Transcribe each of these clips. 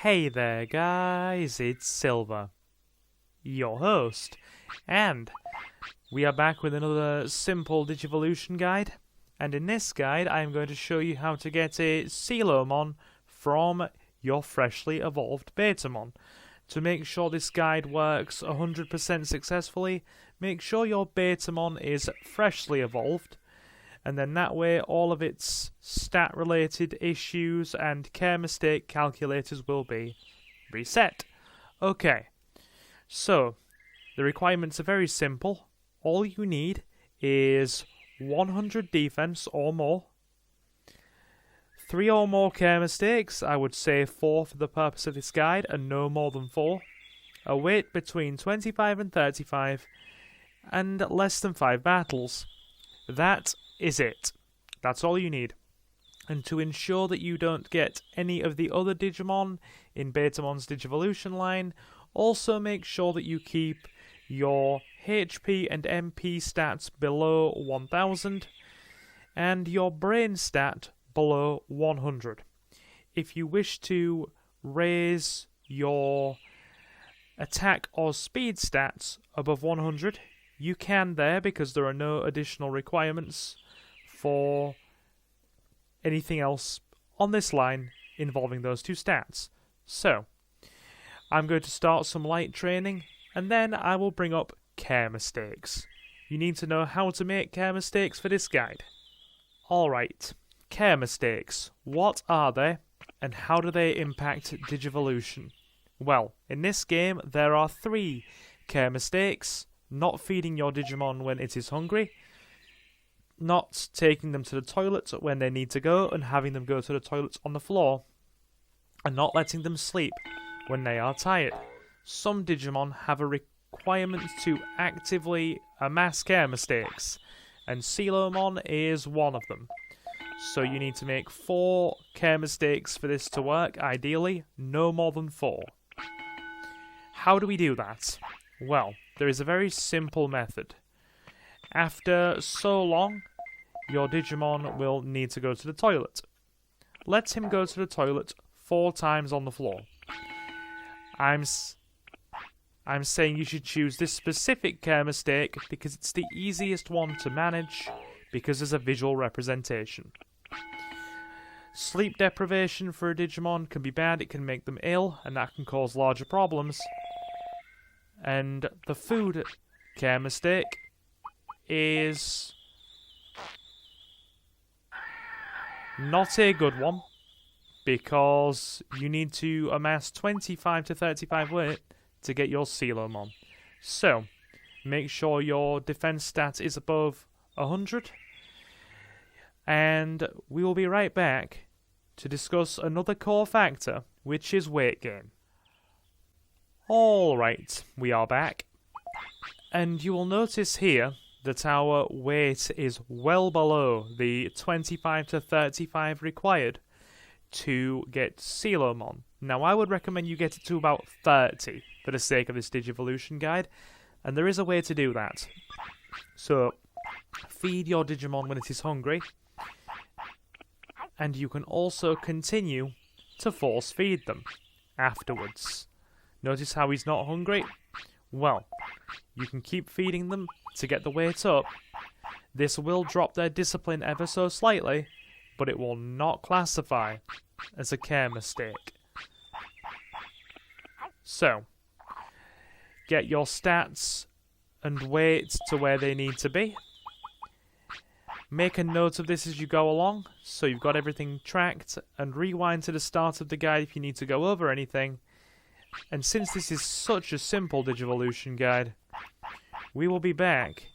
Hey there guys, it's Silver, your host, and we are back with another simple Digivolution guide, and in this guide I am going to show you how to get a Coelamon from your freshly evolved Betamon. To make sure this guide works 100% successfully, make sure your Betamon is freshly evolved, and then that way all of its stat related issues and care mistake calculators will be reset. Okay, so the requirements are very simple. All you need is 100 defense or more, 3 or more care mistakes, I would say 4 for the purpose of this guide and no more than 4, a weight between 25 and 35, and less than 5 battles. That is it. That's all you need. And to ensure that you don't get any of the other Digimon in Betamon's Digivolution line, also make sure that you keep your HP and MP stats below 1000 and your brain stat below 100. If you wish to raise your attack or speed stats above 100, you can there because there are no additional requirements for anything else on this line involving those two stats. So, I'm going to start some light training and then I will bring up care mistakes. You need to know how to make care mistakes for this guide. Alright, care mistakes. What are they and how do they impact Digivolution? Well, in this game there are 3 care mistakes: not feeding your Digimon when it is hungry, not taking them to the toilet when they need to go and having them go to the toilet on the floor, and not letting them sleep when they are tired. Some Digimon have a requirement to actively amass care mistakes, and Coelamon is one of them. So you need to make 4 care mistakes for this to work, ideally no more than 4. How do we do that? Well, there is a very simple method. After so long, your Digimon will need to go to the toilet. Let him go to the toilet 4 times on the floor. I'm saying you should choose this specific care mistake because it's the easiest one to manage because there's a visual representation. Sleep deprivation for a Digimon can be bad, it can make them ill, and that can cause larger problems. And the food care mistake is not a good one because you need to amass 25 to 35 weight to get your Coelamon. So, make sure your defense stat is above 100, and we will be right back to discuss another core factor, which is weight gain. Alright, we are back, and you will notice here that our weight is well below the 25 to 35 required to get Coelamon. Now I would recommend you get it to about 30 for the sake of this Digivolution guide, and there is a way to do that. So, feed your Digimon when it is hungry, and you can also continue to force feed them afterwards. Notice how he's not hungry? Well, you can keep feeding them to get the weight up. This will drop their discipline ever so slightly, but it will not classify as a care mistake. So, get your stats and weight to where they need to be. Make a note of this as you go along, so you've got everything tracked, and rewind to the start of the guide if you need to go over anything. And since this is such a simple Digivolution guide, we will be back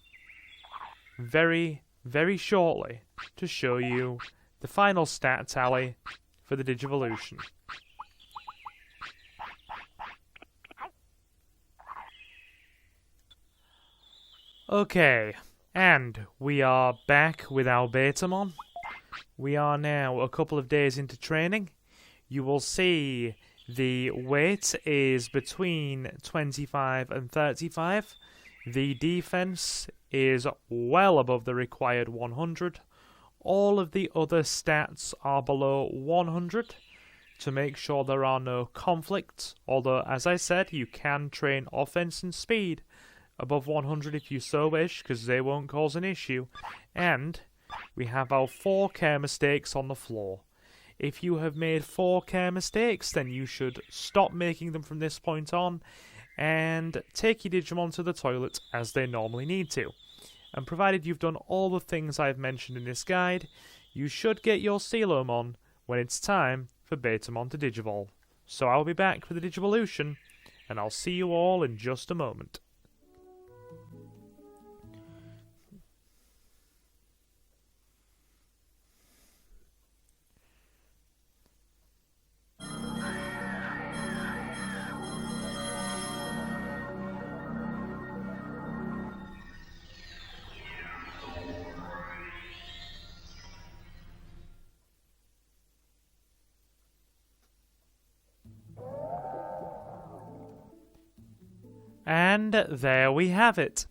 very, very shortly to show you the final stat tally for the Digivolution. Okay, and we are back with our Betamon. We are now a couple of days into training. You will see the weight is between 25 and 35. The defense is well above the required 100. All of the other stats are below 100. to make sure there are no conflicts, although as I said, you can train offense and speed above 100 if you so wish, because they won't cause an issue. And we have our 4 care mistakes on the floor. If you have made 4 care mistakes, then you should stop making them from this point on and take your Digimon to the toilet as they normally need to. And provided you've done all the things I've mentioned in this guide, you should get your Coelamon when it's time for Betamon to Digivolve. So I'll be back with the Digivolution, and I'll see you all in just a moment. And there we have it.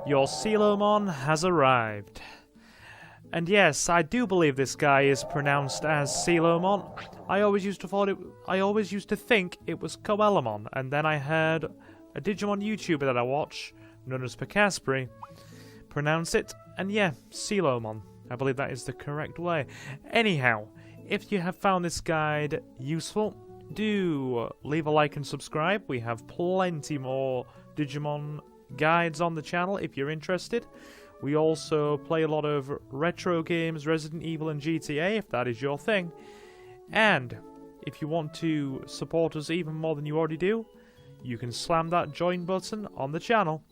Your Coelamon has arrived. And yes, I do believe this guy is pronounced as Coelamon. I always used to think it was Coelamon, and then I heard a Digimon YouTuber that I watch, known as Picasbury, pronounce it, and yeah, Coelamon. I believe that is the correct way. Anyhow, if you have found this guide useful, do leave a like and subscribe. We have plenty more Digimon guides on the channel if you're interested. We also play a lot of retro games, Resident Evil and GTA, if that is your thing. And if you want to support us even more than you already do, you can slam that join button on the channel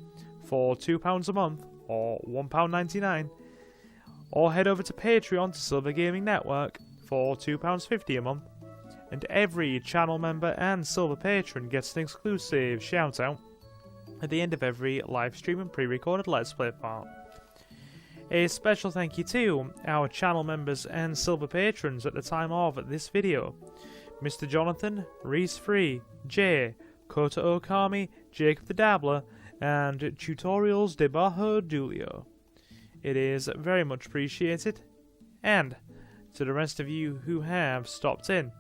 for £2 a month or £1.99, or head over to Patreon to Silver Gaming Network for £2.50 a month. And every channel member and Silver Patron gets an exclusive shout out at the end of every live stream and pre-recorded Let's Play part. A special thank you to our channel members and Silver Patrons at the time of this video: Mr. Jonathan, Reese Free, Jay, Kota Okami, Jacob the Dabbler, and Tutorials de Bajo Dulio. It is very much appreciated. And to the rest of you who have stopped in,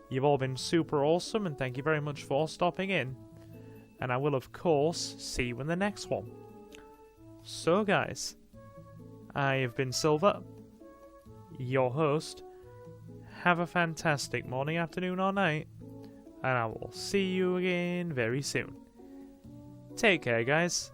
you've all been super awesome, and thank you very much for stopping in. And I will, of course, see you in the next one. So, guys, I have been Silver, your host. Have a fantastic morning, afternoon, or night, and I will see you again very soon. Take care, guys.